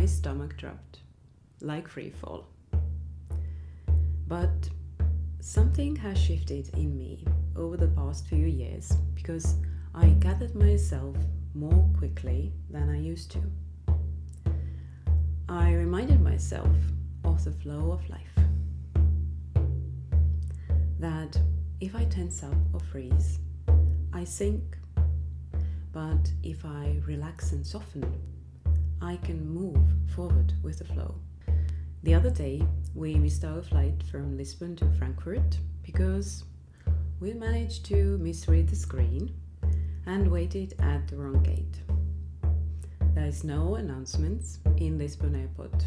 My stomach dropped like free fall. But something has shifted in me over the past few years because I gathered myself more quickly than I used to. I reminded myself of the flow of life. That if I tense up or freeze, I sink. But if I relax and soften, I can move forward with the flow. The other day, we missed our flight from Lisbon to Frankfurt because we managed to misread the screen and waited at the wrong gate. There is no announcements in Lisbon airport.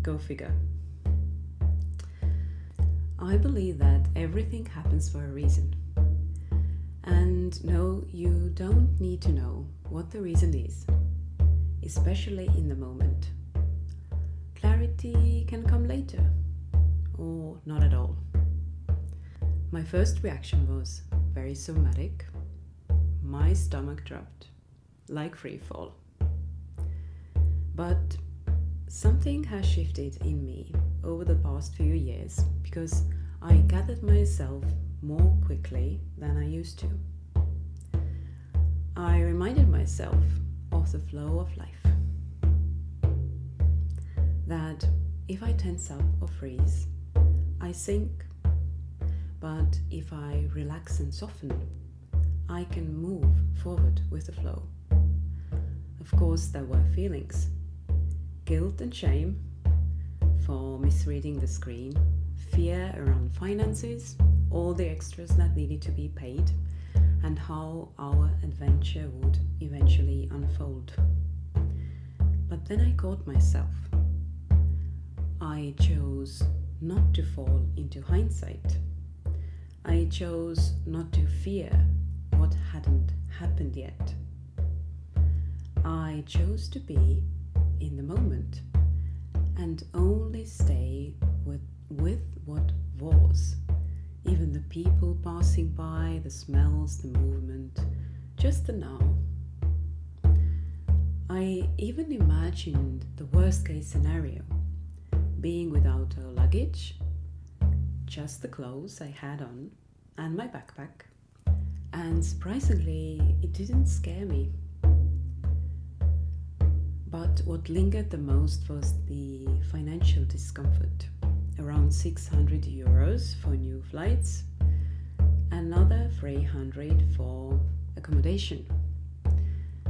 Go figure. I believe that everything happens for a reason. And no, you don't need to know what the reason is, especially in the moment. Clarity can come later, or not at all. My first reaction was very somatic. My stomach dropped like free fall. But something has shifted in me over the past few years because I gathered myself more quickly than I used to. I reminded myself of the flow of life. That if I tense up or freeze, I sink. But if I relax and soften, I can move forward with the flow. Of course, there were feelings. Guilt and shame for misreading the screen, fear around finances, all the extras that needed to be paid, and how our adventure would eventually unfold. But then I caught myself. I chose not to fall into hindsight. I chose not to fear what hadn't happened yet. I chose to be in the moment and only stay with what was. Even the people passing by, the smells, the movement, just the now. I even imagined the worst case scenario, being without a luggage, just the clothes I had on and my backpack. And surprisingly, it didn't scare me. But what lingered the most was the financial discomfort. Around 600 euros for new flights, another 300 for accommodation.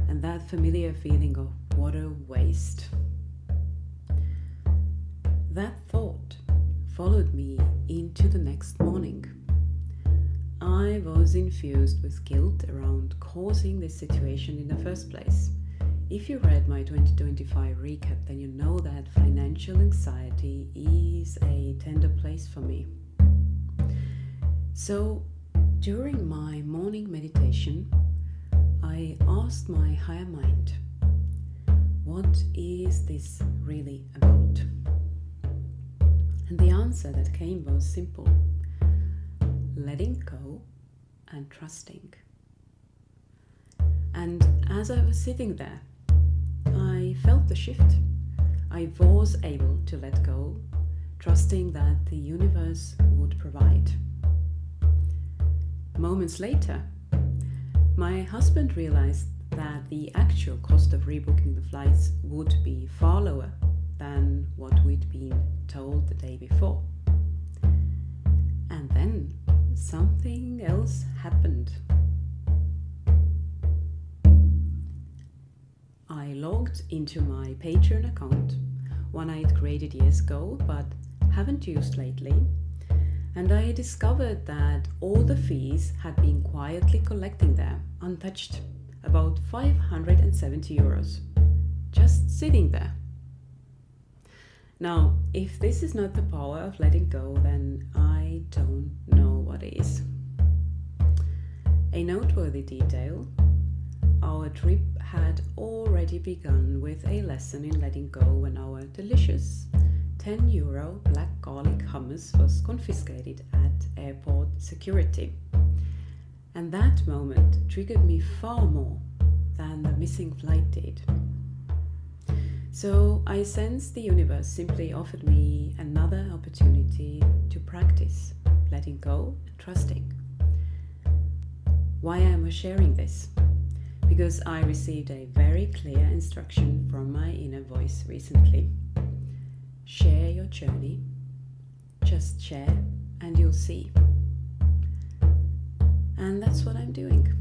And that familiar feeling of what a waste. That thought followed me into the next morning. I was infused with guilt around causing this situation in the first place. If you read my 2025 recap, then you know that financial anxiety is a tender place for me. So, during my morning meditation, I asked my higher mind, what is this really about? And the answer that came was simple: letting go and trusting. And as I was sitting there, I felt the shift. I was able to let go, trusting that the universe would provide. Moments later, my husband realized that the actual cost of rebooking the flights would be far lower than what we'd been told the day before. And then something else happened. I logged into my Patreon account, one I'd created years ago but haven't used lately, and I discovered that all the fees had been quietly collecting there, untouched, about 570 euros, just sitting there. Now, if this is not the power of letting go, then I don't know what is. A noteworthy detail: our trip had already begun with a lesson in letting go when our delicious €10 black garlic hummus was confiscated at airport security. And that moment triggered me far more than the missing flight did. So I sensed the universe simply offered me another opportunity to practice letting go and trusting. Why am I sharing this? Because I received a very clear instruction from my inner voice recently. Share your journey. Just share and you'll see. And that's what I'm doing.